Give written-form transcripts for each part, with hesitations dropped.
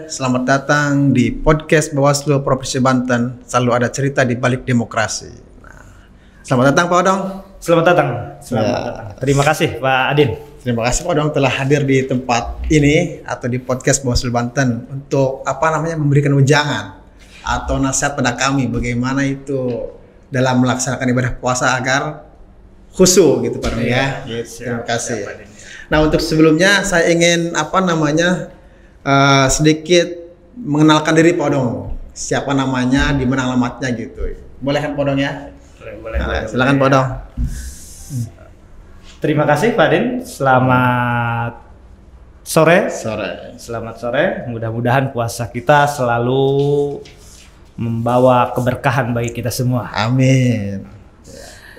selamat datang di podcast Bawaslu Provinsi Banten. Selalu ada cerita di balik demokrasi. Nah, selamat datang Pak Odong. Selamat datang. Datang. Terima kasih Pak Adin. Terima kasih Pak Odong telah hadir di tempat ini atau di podcast Bawaslu Banten untuk memberikan wejangan atau nasihat pada kami bagaimana itu dalam melaksanakan ibadah puasa agar khusyuk gitu Pak Odong ya. Gitu. Terima kasih. Nah, untuk sebelumnya saya ingin sedikit mengenalkan diri Pak Odong. Siapa namanya, di mana alamatnya gitu. Boleh kan Pak Odong ya? Boleh. Silakan Pak Odong. Terima kasih Pak Adin. Selamat sore. Selamat sore. Mudah-mudahan puasa kita selalu membawa keberkahan bagi kita semua. Amin.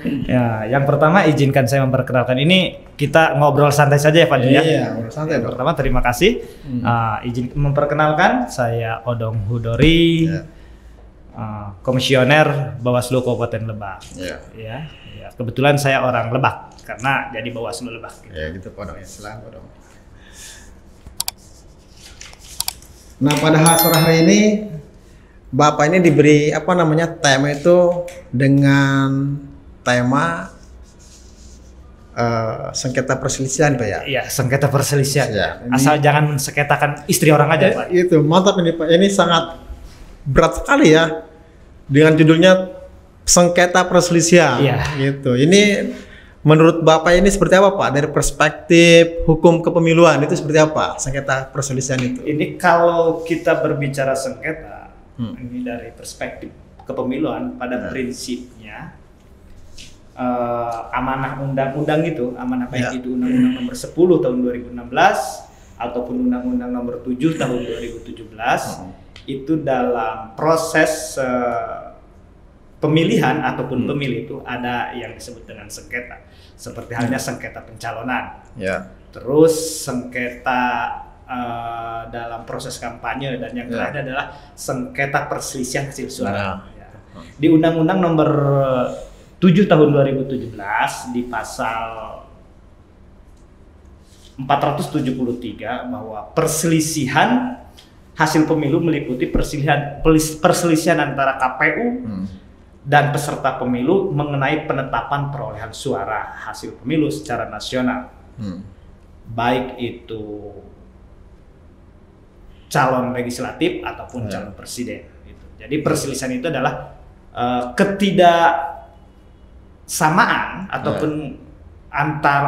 Ya, yang pertama izinkan saya memperkenalkan ini, kita ngobrol santai saja ya Pak Adin ya. Iya, ngobrol santai. Yang pertama terima kasih. Izin memperkenalkan, saya Odong Hudori, komisioner Bawaslu Kabupaten Lebak. Ya, kebetulan saya orang Lebak karena jadi Bawaslu Lebak. Ya gitu Pak Odong ya, silakan Pak Odong. Nah, pada sore hari ini Bapak ini diberi tema itu dengan tema sengketa perselisihan Pak ya? Iya, sengketa perselisihan. Ya, asal jangan mensengketakan istri orang aja Pak. Itu mantap ini Pak, ini sangat berat sekali ya dengan judulnya sengketa perselisihan. Iya. Gitu. Ini menurut Bapak ini seperti apa Pak? Dari perspektif hukum kepemiluan itu seperti apa sengketa perselisihan itu? Ini kalau kita berbicara sengketa, ini dari perspektif kepemiluan pada prinsipnya amanah undang-undang itu, amanah baik itu Undang-Undang Nomor 10 Tahun 2016 ataupun Undang-Undang Nomor 7 Tahun 2017 itu dalam proses pemilihan ataupun pemilih itu ada yang disebut dengan sengketa, seperti halnya sengketa pencalonan, terus sengketa dalam proses kampanye, dan yang terakhir adalah sengketa perselisihan hasil suara. Di Undang-Undang Nomor 7 Tahun 2017 di pasal 473 bahwa perselisihan hasil pemilu meliputi perselisihan antara KPU dan peserta pemilu mengenai penetapan perolehan suara hasil pemilu secara nasional, baik itu calon legislatif ataupun calon presiden. Jadi perselisihan itu adalah ketidaksamaan ataupun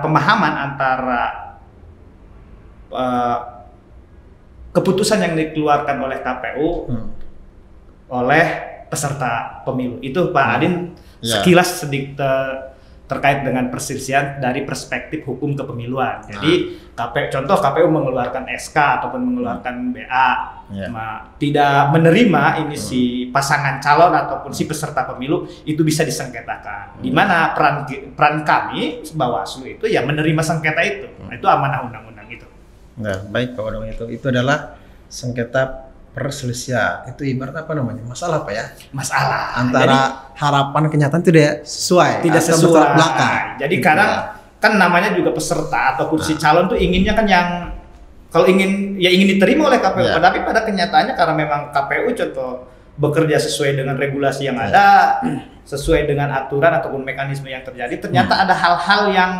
pemahaman antara keputusan yang dikeluarkan oleh KPU oleh peserta pemilu. Itu Pak Adin sekilas sedikit terkait dengan perselisihan dari perspektif hukum kepemiluan. Jadi contoh KPU mengeluarkan SK ataupun mengeluarkan BA, tidak menerima ini si pasangan calon ataupun si peserta pemilu, itu bisa disengketakan. Di mana peran kami Bawaslu itu ya menerima sengketa itu. Itu amanah undang-undang itu. Nah, baik Pak Odong, itu adalah sengketa perselisihan. Itu ibarat masalah Pak ya? Masalah antara harapan kenyataan itu tidak sesuai. Jadi karena kan namanya juga peserta ataupun si calon tuh inginnya kan yang kalau ingin diterima oleh KPU, tapi pada kenyataannya karena memang KPU contoh bekerja sesuai dengan regulasi yang ada, sesuai dengan aturan ataupun mekanisme yang terjadi, ternyata ada hal-hal yang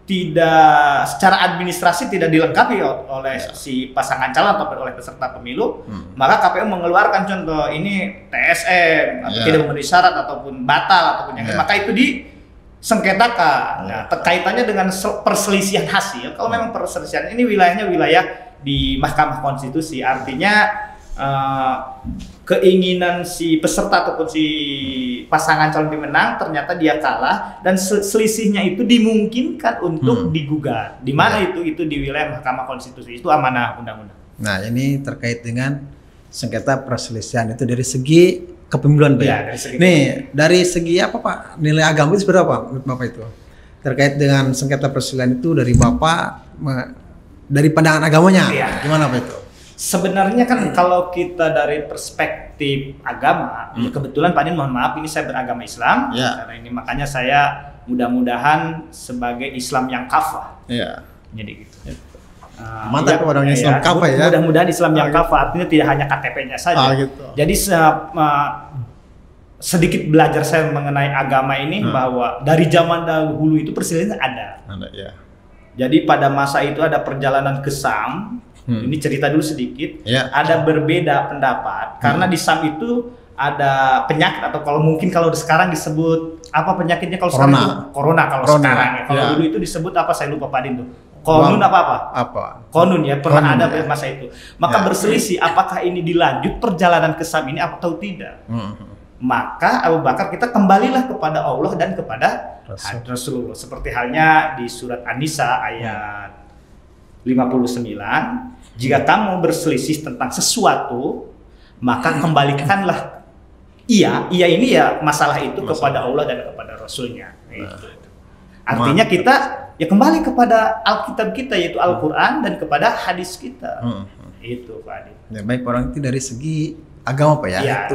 tidak secara administrasi tidak dilengkapi oleh si pasangan calon ataupun oleh peserta pemilu, maka KPU mengeluarkan contoh ini TSM atau tidak memenuhi syarat ataupun batal ataupun yang lain, maka itu disengketakan. Nah, kaitannya dengan perselisihan hasil, kalau memang perselisihan ini wilayahnya wilayah di Mahkamah Konstitusi, artinya keinginan si peserta ataupun si pasangan calon pemenang ternyata dia kalah dan selisihnya itu dimungkinkan untuk digugat. Di mana itu di wilayah Mahkamah Konstitusi, itu amanah undang-undang. Nah, ini terkait dengan sengketa perselisihan itu dari segi kepemiluan Pak. Dari segi apa Pak? Nilai agama itu seperti apa menurut Bapak itu? Terkait dengan sengketa perselisihan itu dari Bapak dari pandangan agamanya. Gimana Pak itu? Sebenarnya kan kalau kita dari perspektif agama, kebetulan Pak Adin mohon maaf ini saya beragama Islam, karena ini makanya saya mudah-mudahan sebagai Islam yang kafah. Jadi gitu. Mantap orang Islam kafah ya. Mudah-mudahan Islam yang kafah, artinya tidak hanya KTP-nya saja. Gitu. Jadi sedikit belajar saya mengenai agama ini bahwa dari zaman dahulu itu perselisihan ada. Ya. Jadi pada masa itu ada perjalanan ke Sam. Ini cerita dulu sedikit. Ya. Ada berbeda pendapat karena di Sam itu ada penyakit, atau kalau sekarang disebut apa penyakitnya kalau sekarang itu corona sekarang ya. Kalau dulu itu disebut apa, saya lupa Pak Din tuh. Konun apa? Konun ya, pernah ada pada masa itu. Maka berselisih apakah ini dilanjut perjalanan ke Sam ini atau tidak. Maka Abu Bakar, kita kembalilah kepada Allah dan kepada Rasulullah. Seperti halnya di surat An-Nisa ayat 59, jika kamu berselisih tentang sesuatu, maka kembalikanlah iya ini ya masalah itu kepada Allah dan kepada Rasulnya. Artinya kita ya kembali kepada Alkitab kita, yaitu Al-Quran, dan kepada hadis kita. Itu Pak Adi. Ya, baik, orang itu dari segi agama Pak ya,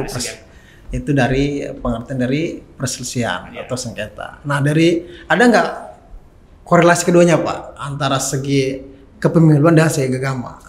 itu dari pengertian dari perselisihan atau sengketa. Nah, ada nggak korelasi keduanya Pak antara segi kepemiluan dan segi agama?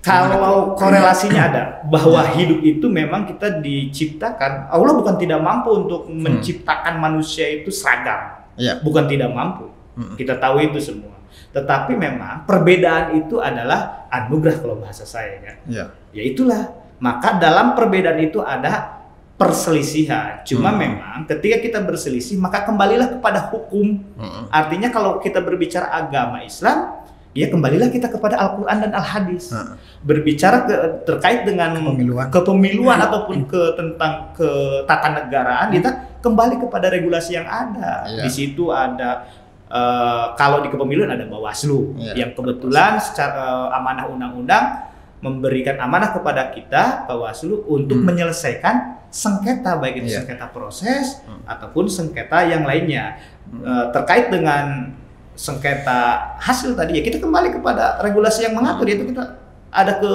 Kalau korelasinya ada, bahwa hidup itu memang kita diciptakan, Allah bukan tidak mampu untuk menciptakan manusia itu seragam, bukan tidak mampu, kita tahu itu semua. Tetapi memang perbedaan itu adalah anugerah kalau bahasa saya ya. Ya itulah, maka dalam perbedaan itu ada perselisihan. Cuma memang ketika kita berselisih, maka kembalilah kepada hukum. Artinya kalau kita berbicara agama Islam, ya kembalilah kita kepada Al-Quran dan Al-Hadis. Berbicara terkait dengan kepemiluan ataupun tentang ketatanegaraan, kita kembali kepada regulasi yang ada. Di situ ada kalau di kepemiluan ada Bawaslu yang kebetulan secara amanah undang-undang memberikan amanah kepada kita Bawaslu untuk menyelesaikan sengketa, baik itu sengketa proses ataupun sengketa yang lainnya. Terkait dengan sengketa hasil tadi, ya kita kembali kepada regulasi yang mengatur, yaitu kita ada ke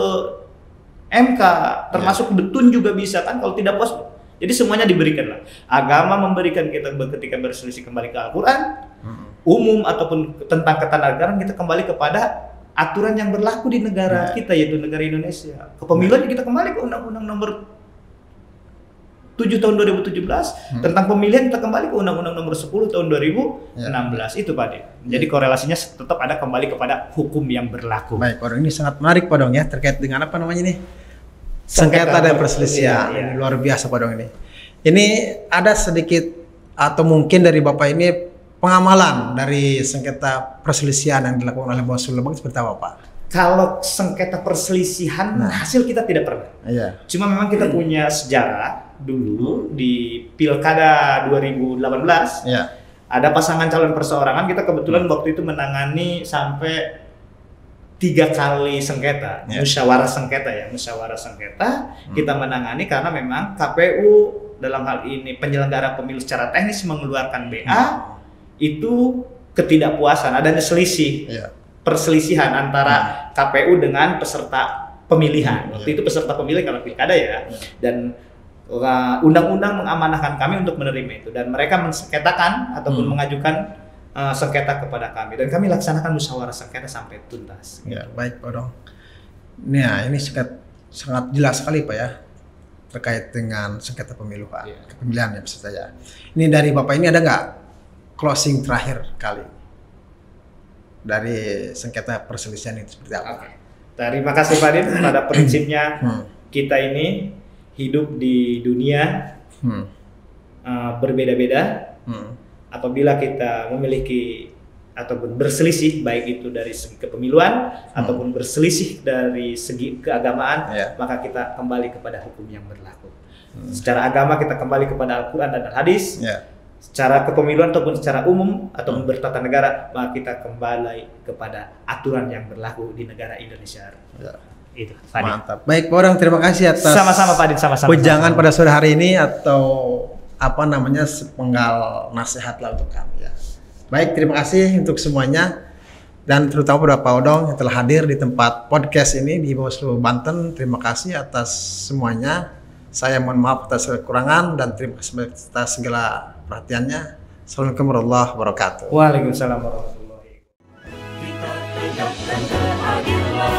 MK, termasuk betun juga bisa kan kalau tidak puas. Jadi semuanya diberikan lah. Agama memberikan kita ketika berselisih kembali ke Al-Quran, umum ataupun tentang ketatanegaraan kita kembali kepada aturan yang berlaku di negara kita, yaitu negara Indonesia. Kepemiluan kita kembali ke Undang-Undang Nomor 7 tahun 2017 tentang pemilihan, kita kembali ke Undang-Undang Nomor 10 tahun 2016 itu Pak De. Jadi korelasinya tetap ada kembali kepada hukum yang berlaku. Baik, Pak Dong, ini sangat menarik Pak Dong ya, terkait dengan apa namanya nih? Sengketa dan perselisihan. Ini luar biasa Pak Dong ini. Ini ada sedikit atau mungkin dari Bapak ini pengamalan dari sengketa perselisihan yang dilakukan oleh Bawaslu Lebak seperti apa Pak? Kalau sengketa perselisihan hasil kita tidak pernah. Cuma memang kita punya sejarah dulu di Pilkada 2018. Ada pasangan calon perseorangan, kita kebetulan waktu itu menangani sampai 3 kali sengketa, musyawarah sengketa kita menangani karena memang KPU dalam hal ini penyelenggara pemilu secara teknis mengeluarkan BA itu ketidakpuasan, adanya selisih. Perselisihan antara KPU dengan peserta pemilihan. Waktu itu peserta pemilih karena pilkada ya. Dan undang-undang mengamanahkan kami untuk menerima itu, dan mereka mensengketakan ataupun mengajukan sengketa kepada kami, dan kami laksanakan musyawarah sengketa sampai tuntas. Baik Pak Dong. Nah, ini sangat jelas sekali Pak ya terkait dengan sengketa pemilu Pak. Pemilihan ya maksud saya. Ini dari Bapak ini ada nggak closing terakhir kali dari sengketa perselisihan itu seperti apa? Terima kasih Pak Din. Pada prinsipnya kita ini hidup di dunia berbeda-beda. Apabila kita memiliki ataupun berselisih, baik itu dari segi kepemiluan ataupun berselisih dari segi keagamaan, maka kita kembali kepada hukum yang berlaku. Secara agama kita kembali kepada Al-Quran dan Al-Hadis. Secara kepemiluan ataupun secara umum ataupun bertatanegara, maka kita kembali kepada aturan yang berlaku di negara Indonesia. Itu, Pak Din. Mantap. Baik, Pak Orang, terima kasih atas sama-sama Pak Din, sama-sama. Wejangan pada sore hari ini, atau apa namanya, sepenggal nasihat lah untuk kami ya. Baik, terima kasih untuk semuanya, dan terutama pada Pak Odong yang telah hadir di tempat podcast ini di Bawaslu Banten. Terima kasih atas semuanya. Saya mohon maaf atas kekurangan dan terima kasih atas segala perhatiannya. Assalamualaikum warahmatullahi wabarakatuh. Waalaikumsalam warahmatullahi wabarakatuh. tegak dan keadilan.